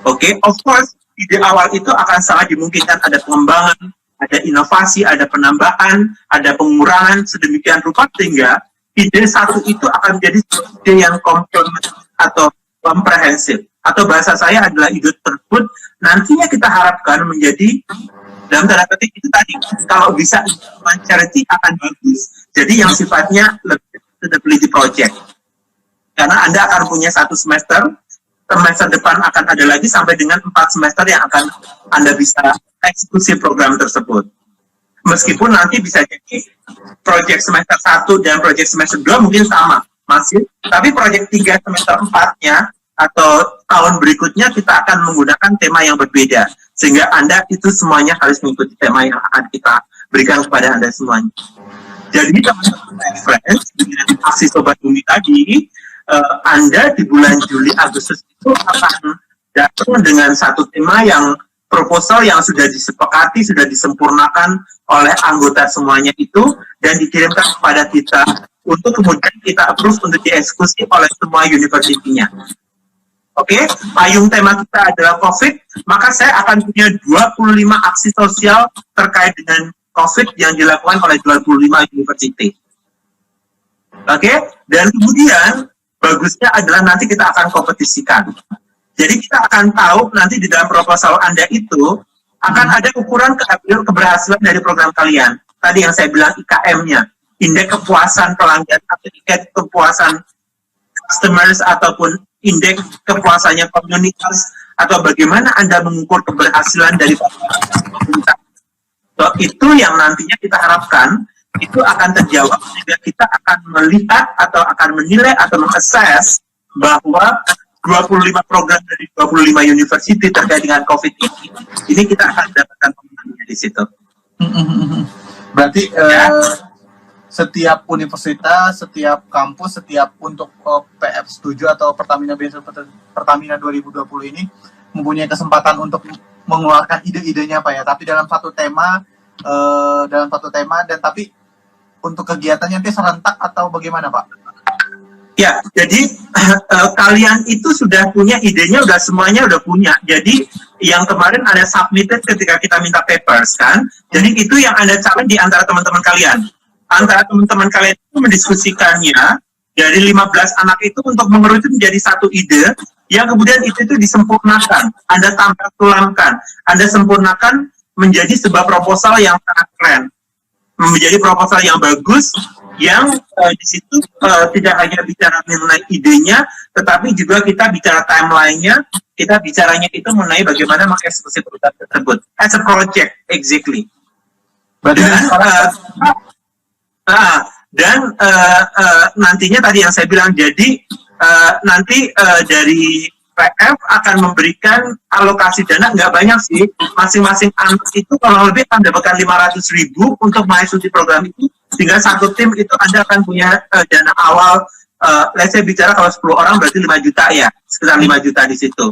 Oke, of course ide awal itu akan sangat dimungkinkan ada pengembangan, ada inovasi, ada penambahan, ada pengurangan sedemikian rupa sehingga ide satu itu akan menjadi ide yang komplement atau komprehensif. Atau bahasa saya adalah ide tersebut nantinya kita harapkan menjadi dalam tanda petik itu tadi, kalau bisa charity akan bagus. Jadi yang sifatnya lebih sustainability project. Karena Anda akan punya satu semester depan akan ada lagi sampai dengan 4 semester yang akan Anda bisa eksekusi program tersebut. Meskipun nanti bisa jadi proyek semester 1 dan proyek semester 2 mungkin sama, masih, tapi proyek 3 semester 4-nya atau tahun berikutnya kita akan menggunakan tema yang berbeda. Sehingga Anda itu semuanya harus mengikuti tema yang akan kita berikan kepada Anda semuanya. Jadi teman-teman reference dengan aksi Sobat Bumi tadi, Anda di bulan Juli Agustus itu akan datang dengan satu tema yang proposal yang sudah disepakati, sudah disempurnakan oleh anggota semuanya itu dan dikirimkan kepada kita untuk kemudian kita approve untuk dieksekusi oleh semua universitinya. Oke, payung tema kita adalah COVID, maka saya akan punya 25 aksi sosial terkait dengan COVID yang dilakukan oleh 25 university. Oke, dan kemudian bagusnya adalah nanti kita akan kompetisikan. Jadi kita akan tahu nanti di dalam proposal Anda itu akan ada ukuran keberhasilan dari program kalian. Tadi yang saya bilang IKM-nya, indeks kepuasan pelanggan atau indeks kepuasan customers ataupun indeks kepuasannya komunitas atau bagaimana Anda mengukur keberhasilan dari komunitas. So, itu yang nantinya kita harapkan itu akan terjawab sehingga kita akan melihat atau akan menilai atau mengakses bahwa 25 program dari 25 university terkait dengan COVID ini kita akan dapatkan pemenangnya di situ. Berarti setiap universitas, setiap kampus, setiap untuk PF7 atau Pertamina Bintang Pertamina 2020 ini mempunyai kesempatan untuk mengeluarkan ide-idenya Pak ya, tapi dalam satu tema dan tapi untuk kegiatannya nanti serentak atau bagaimana Pak? Ya, jadi kalian itu sudah punya idenya, udah semuanya udah punya. Jadi yang kemarin ada submitted ketika kita minta papers kan, jadi itu yang Anda cari di antara teman-teman kalian. Antara teman-teman kalian itu mendiskusikannya dari 15 anak itu untuk mengerucut menjadi satu ide yang kemudian itu disempurnakan. Anda tambah tulangkan, Anda sempurnakan menjadi sebuah proposal yang sangat keren. Menjadi proposal yang bagus, yang di situ tidak hanya bicara mengenai idenya, tetapi juga kita bicara timeline-nya, kita bicaranya itu mengenai bagaimana mengeksekusi program tersebut. As a project, exactly. Dan nantinya tadi yang saya bilang, jadi nanti dari PF akan memberikan alokasi dana, nggak banyak sih, masing-masing anak itu kalau lebih akan mendapatkan 500.000 untuk mengikuti program itu, sehingga satu tim itu Anda akan punya dana awal, let's say bicara kalau 10 orang berarti 5 juta ya, sekitar 5 juta di situ.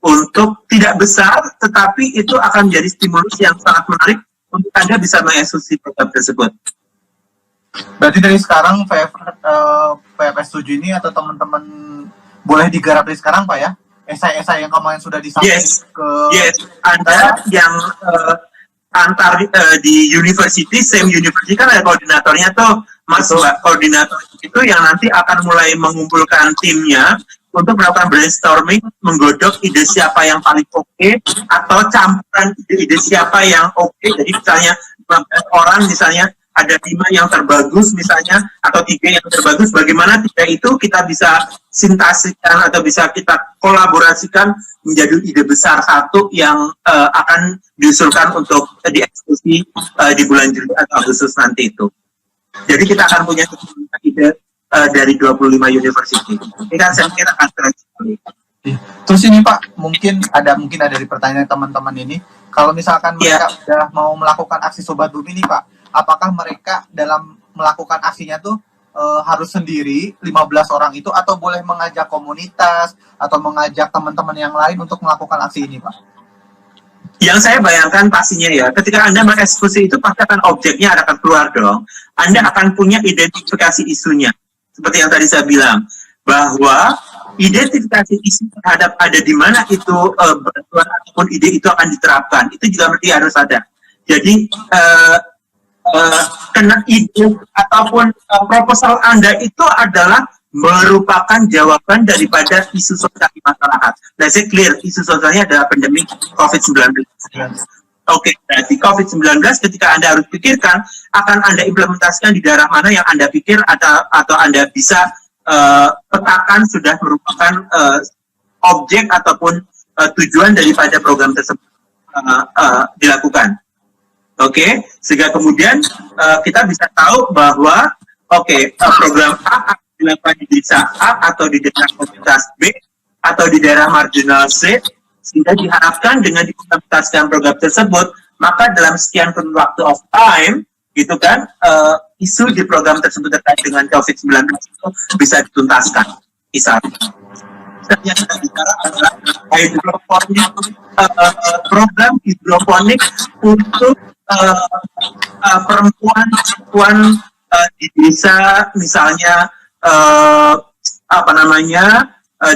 Untuk tidak besar, tetapi itu akan menjadi stimulus yang sangat menarik untuk Anda bisa mengeksekusi program tersebut. Berarti dari sekarang PFS7 ini atau teman-teman boleh digarap dari sekarang Pak ya? Esai-esai yang kemarin sudah disampaikan Yes, Anda yang antar di university, same university kan ada koordinatornya tuh, Mas Mbak, koordinator itu yang nanti akan mulai mengumpulkan timnya untuk melakukan brainstorming, menggodok ide siapa yang paling oke, atau campuran ide siapa yang oke. Jadi misalnya 15 orang misalnya ada 5 yang terbagus misalnya, atau 3 yang terbagus, bagaimana 3 itu kita bisa sintasikan atau bisa kita kolaborasikan menjadi ide besar satu yang akan diusulkan untuk dieksekusi di bulan Juli atau Agustus nanti itu. Jadi kita akan punya ide dari 25 university. Ini kan saya kira akan keren sekali. Terus ini Pak, mungkin ada dari pertanyaan teman-teman ini, kalau misalkan mereka sudah mau melakukan aksi Sobat Bumi ini Pak, apakah mereka dalam melakukan aksinya tuh harus sendiri 15 orang itu atau boleh mengajak komunitas atau mengajak teman-teman yang lain untuk melakukan aksi ini Pak? Yang saya bayangkan pastinya ya, ketika Anda mengeksekusi itu pasti akan objeknya akan keluar dong. Anda akan punya identifikasi isunya. Seperti yang tadi saya bilang, bahwa identifikasi isu terhadap ada di mana itu bantuan ataupun ide itu akan diterapkan, itu juga mesti harus ada. Jadi kena ide ataupun proposal Anda itu adalah merupakan jawaban daripada isu sosial di masyarakat. Let's say clear, isu sosialnya adalah pandemi COVID-19. Oke, berarti COVID-19 ketika Anda harus pikirkan, akan Anda implementasikan di daerah mana yang Anda pikir atau Anda bisa petakan sudah merupakan objek ataupun tujuan daripada program tersebut dilakukan. Oke, sehingga kemudian kita bisa tahu bahwa program A akan dilakukan di desa A atau di daerah komunitas B atau di daerah marginal C, sehingga diharapkan dengan diimplementasikan program tersebut, maka dalam sekian waktu of time, gitu kan, isu di program tersebut terkait dengan COVID-19 itu bisa dituntaskan. Misalnya, yang kita bicara adalah hidroponik, program hidroponik untuk perempuan di desa, misalnya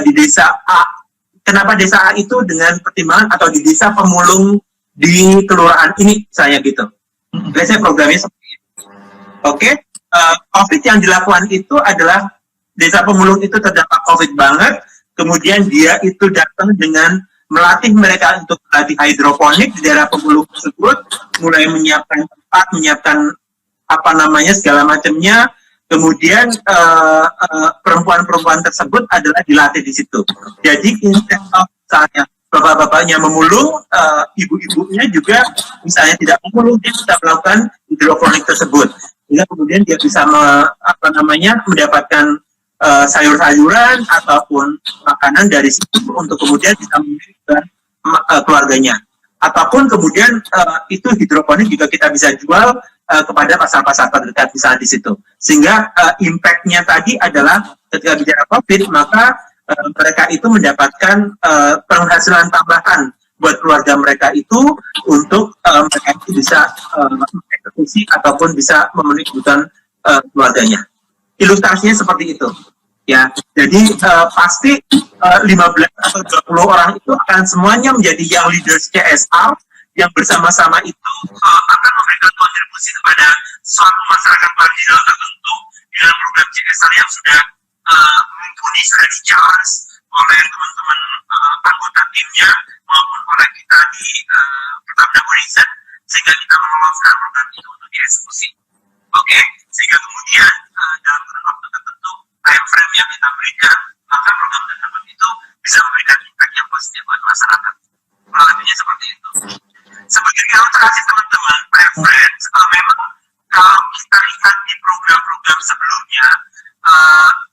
di desa A. Kenapa desa A itu dengan pertimbangan atau di desa pemulung di kelurahan ini, misalnya gitu. Biasanya programnya seperti itu. Oke, COVID yang dilakukan itu adalah desa pemulung itu terdampak COVID banget, kemudian dia itu datang dengan melatih mereka untuk melatih hidroponik di daerah pemulung tersebut, mulai menyiapkan tempat, menyiapkan segala macamnya. Kemudian perempuan-perempuan tersebut adalah dilatih di situ. Jadi misalnya bapak-bapaknya memulung, ibu-ibunya juga misalnya tidak memulung, dia bisa melakukan hidroponik tersebut. Sehingga kemudian dia bisa mendapatkan sayur-sayuran ataupun makanan dari situ untuk kemudian bisa memberikan keluarganya. Ataupun kemudian itu hidroponik juga kita bisa jual kepada pasar-pasar terdekat misalnya di situ. Sehingga impact-nya tadi adalah ketika bicara COVID, maka mereka itu mendapatkan penghasilan tambahan buat keluarga mereka itu untuk mereka itu bisa mengeksekusi ataupun bisa memenuhi kebutuhan keluarganya. Ilustrasinya seperti itu. Ya, jadi pasti 15 atau 20 orang itu akan semuanya menjadi yang leaders CSR yang bersama-sama itu akan memberikan kontribusi kepada suatu masyarakat marginal tertentu dengan program CSR yang sudah mumpuni, sudah di-charge oleh teman-teman anggota timnya maupun oleh kita di Pertamina Horizon, sehingga kita meloloskan program itu untuk dieksekusi. Oke, sehingga kemudian dalam waktu tertentu time frame yang kita berikan, maka program tersebut itu bisa memberikan impact yang positif buat masyarakat. Kurang lebihnya seperti itu. Sebagai ilustrasi teman-teman, my friends, memang kalau kita lihat di program-program sebelumnya,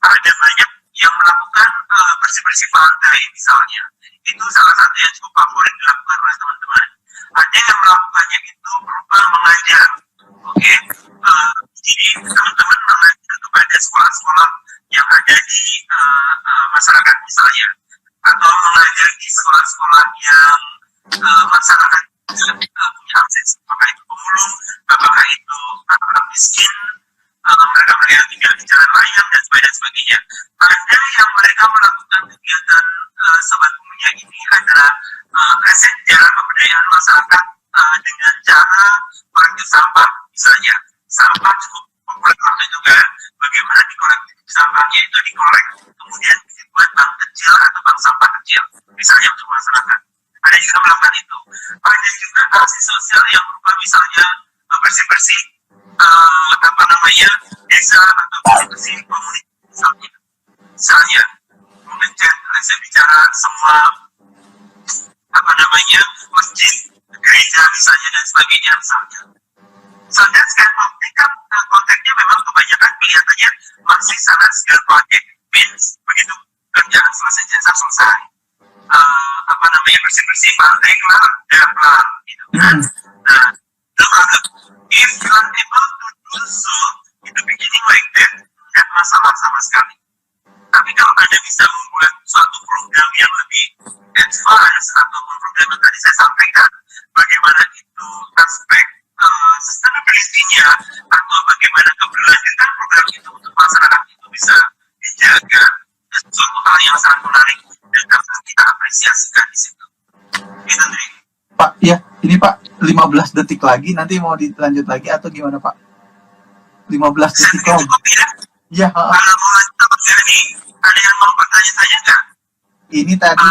ada banyak yang melakukan bersih-bersih pantai misalnya. Itu salah satu yang cukup favorit dilakukan oleh teman-teman. Ada yang melakukannya itu berupa mengajar. Oke, jadi teman-teman mengajar kepada sekolah-sekolah yang ada di masyarakat misalnya, atau mengajar di sekolah-sekolah yang masyarakat punya akses, apakah itu pemulung, apakah itu anak miskin, mereka yang tinggal di jalan layang dan sebagainya. Ada yang mereka melakukan kegiatan sobat Bumi ini adalah sejarah pemberdayaan masyarakat dengan cara parkir sampah misalnya. Sampah cukup populer waktu itu kan, bagaimana dikolektif sampahnya itu dikolek, kemudian dibuat bank kecil atau bank sampah kecil, misalnya untuk masyarakat. Ada juga melakukan itu. Ada juga aksi sosial yang berupa misalnya bersih-bersih desa atau bersih-bersih komunitas misalnya mengecat, saya bicara semua masjid, gereja misalnya dan sebagainya misalnya. So that's kind of konteksnya memang kebanyakan kelihatannya masih sangat skill project, means begitu kerjaan selesai bersih-bersih pantai kelar, gitu kan. Nah, the problem, if you are able to do so in the beginning like that, tidak masalah sama sekali. Tapi kalau Anda bisa membuat suatu program yang lebih advance ataupun program yang tadi saya sampaikan, bagaimana itu aspek sustainability-nya atau bagaimana keberlanjutan program itu untuk masyarakat itu bisa dijaga, suatu hal yang sangat menarik dan harus kita apresiasikan di situ. Gitu, Dri. Pak, ya, ini Pak, 15 detik lagi, nanti mau dilanjut lagi atau gimana Pak? 15 detik lagi. Ya, kalau mau lanjut, ada yang mau bertanya-tanya nggak? Ini tadi